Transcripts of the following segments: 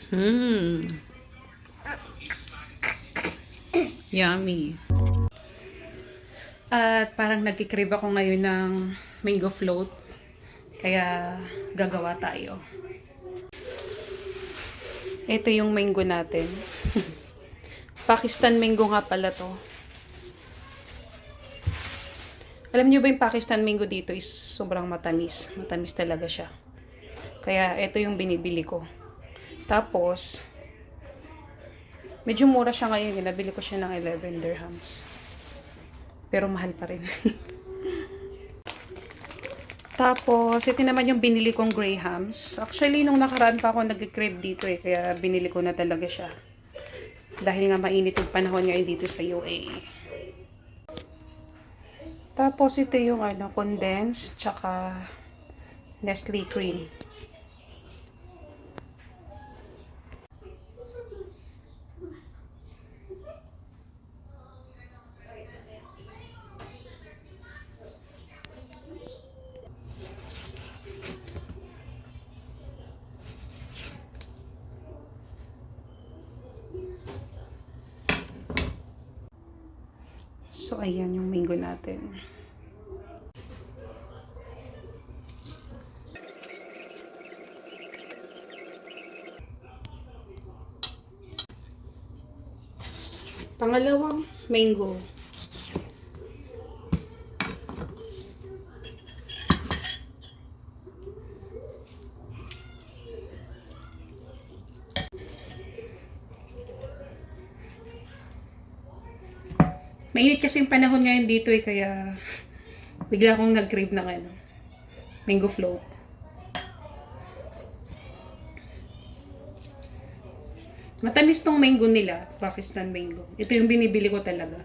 Hmm, yummy. At parang nagkikrave ako ngayon ng mango float. Kaya gagawa tayo. Ito yung mango natin. Pakistan mango nga pala to. Alam niyo ba yung Pakistan mango dito is sobrang matamis. Matamis talaga siya. Kaya ito yung binibili ko. Tapos, medyo mura siya ngayon. Nabili ko siya ng 11 dirhams. Pero mahal pa rin. Tapos, ito naman yung binili kong grahams. Actually, nung nakaraan pa ako nag-crave dito kaya binili ko na talaga siya. Dahil nga mainit yung panahon ngayon dito sa UAE. Tapos, ito yung condensed, tsaka Nestle cream. So, ayan yung mango natin. Pangalawang mango. Mainit kasi yung panahon ngayon dito kaya bigla akong nag-crave ng mango float. Matamis tong mango nila, Pakistan mango. Ito yung binibili ko talaga.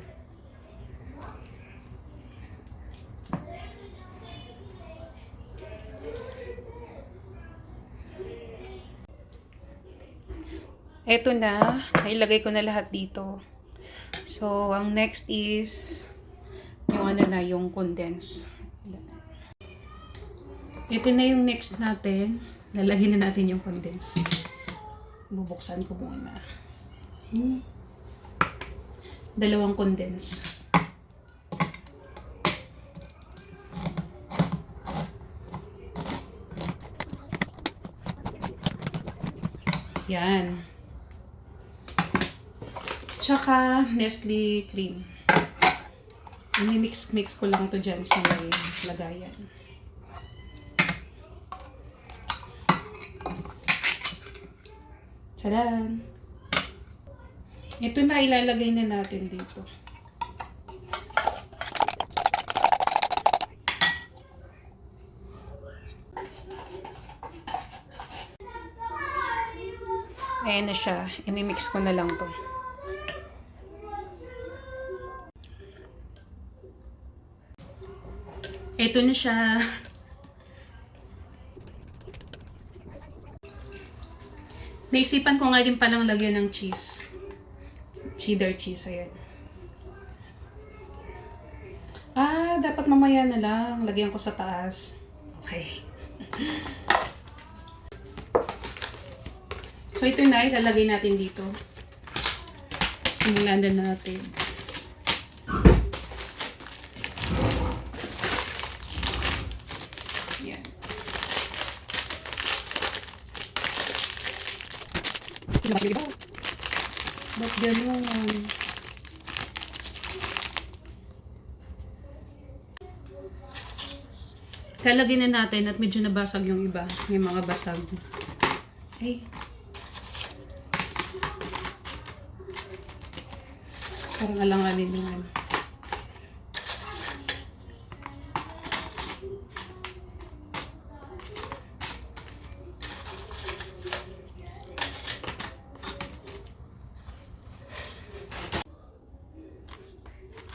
Ito na, ilagay ko na lahat dito. So, ang next is yung yung condense. Ito na yung next natin. Lalagyan na natin yung condense. Bubuksan ko muna. Dalawang condense. Yan. Tsaka Nestle cream. Mix ko lang to dyan sa may lagayan. Tadaan! Ito na ilalagay na natin dito. Ayan na siya. I-mix ko na lang to. Ito na siya. Naisipan ko nga din palang lagyan ng cheese. Cheddar cheese, ayan. Dapat mamaya na lang. Lagyan ko sa taas. Okay. So, ito na. Ilalagay natin dito. Simulan na natin. Yan. Ba't ganun? Lalagyan na natin at medyo nabasag yung iba. May mga basag. Ay. Parang alang-alin naman.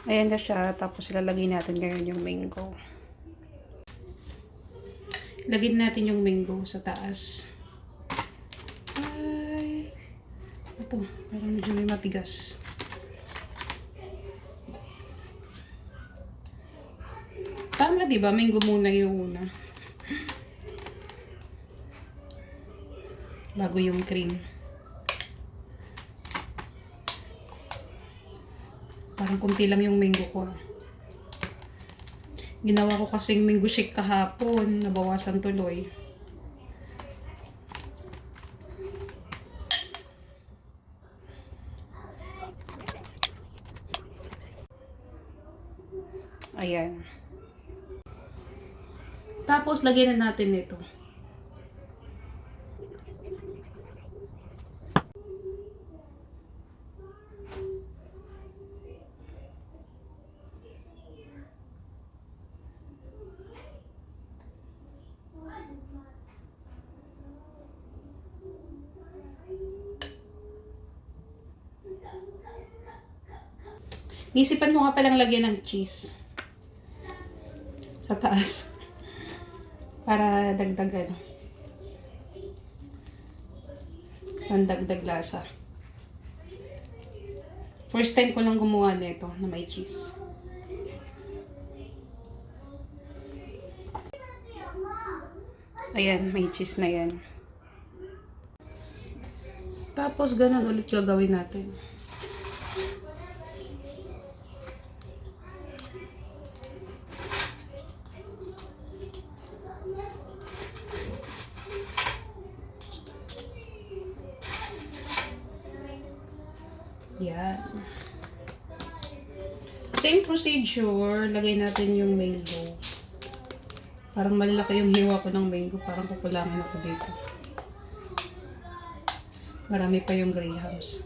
Ayan na siya. Tapos ilalagay natin ngayon yung mango. Lagyan natin yung mango sa taas. Ay. Ito. Parang medyo may matigas. Tama, diba? Mango muna yung una. Bago yung cream. Parang kunti lang yung mango ko. Ginawa ko kasing mango shake kahapon. Nabawasan tuloy. Ayan. Tapos, lagyan na natin ito. Nisipan ko nga palang lagyan ng cheese sa taas para dagdagan, pandagdag lasa. First time ko lang gumawa nito na may cheese. Ayan, may cheese na yan. Tapos ganun ulit gagawin natin. Yan. Same procedure, lagay natin yung mango. Parang malaki yung hiwa ko ng mango, parang kukulangin ako dito. Marami pa yung grahams.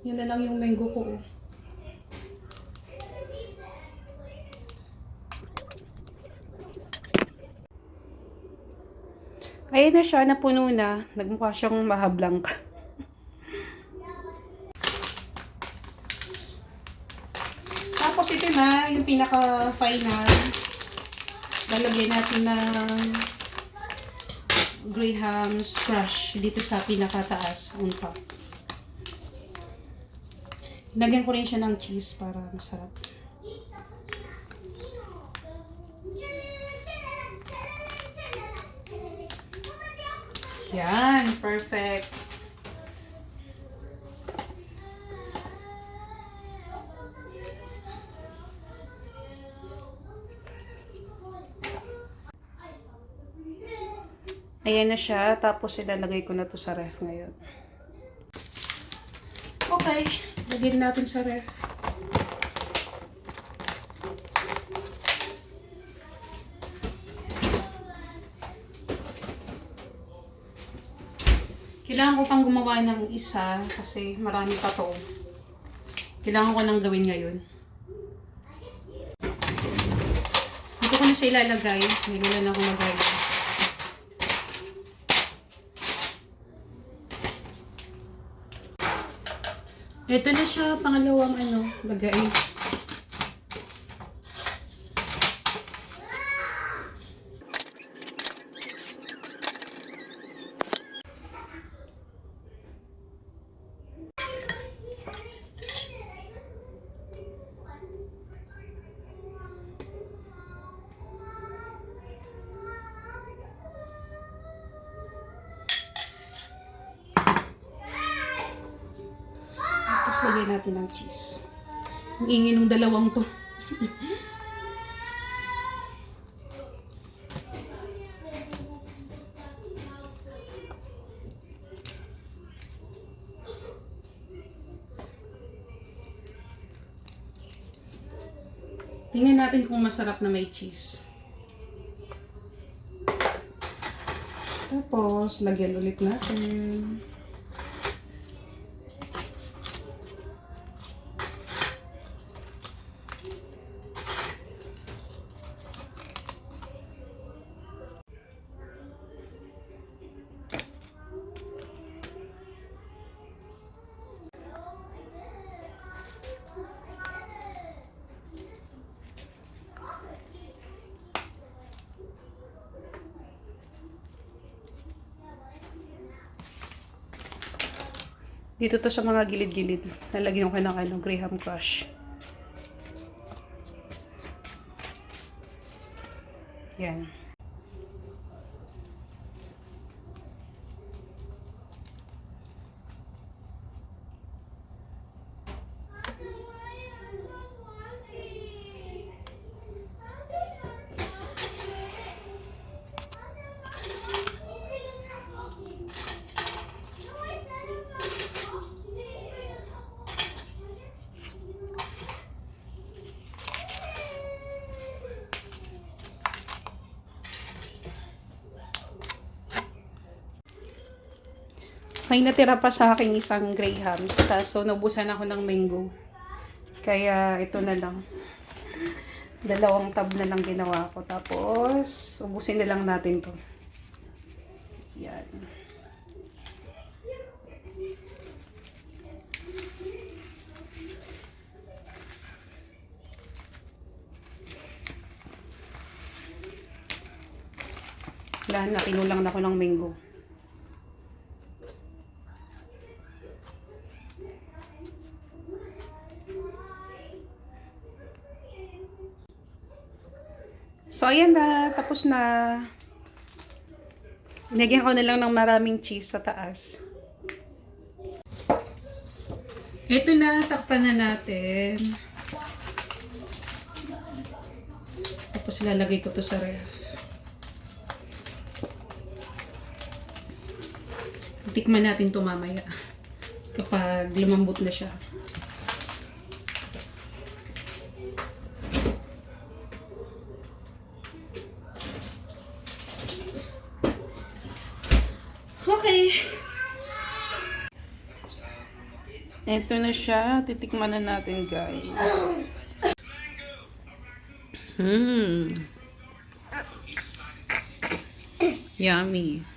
Yan na lang yung mango ko. Ayan na siya, napuno na. Nagmukha siyang mahablang ka. Tapos ito na, yung pinaka-final. Lalagyan natin ng grahams crush dito sa pinakataas, on top. Lagyan ko rin siya ng cheese para masarap. Yan, perfect. Ayan na siya, tapos ilalagay ko na to sa ref ngayon. Okay, lagyan natin sa ref. Kailangan ko pang gumawa ng isa kasi marami pa to. Kailangan ko nang gawin ngayon. Dito ko na siya ilalagay. Nilulan ako mag-gagawin. Ito na siya, pangalawang lagay. Lagyan natin ng cheese. Ang ingin ng dalawang to. Tingnan natin kung masarap na may cheese. Tapos, lagyan ulit natin. Dito to sa mga gilid-gilid. Nalagyan ko ng graham crush. Yan. May natira pa sa akin isang Grahams. Kaso naubusan ako ng mango. Kaya ito na lang. 2 tab na lang ginawa ko. Tapos, ubusin na lang natin to. Yan. Wala na, kinulang na ko ng mango. So, ayan na. Tapos na. Nilagyan ko na lang ng maraming cheese sa taas. Ito na. Takpan na natin. Tapos lalagay ko to sa ref. Tikman natin to mamaya. Kapag lumambot na siya. Okay. Ito na siya. Titikman na natin, guys. Yummy.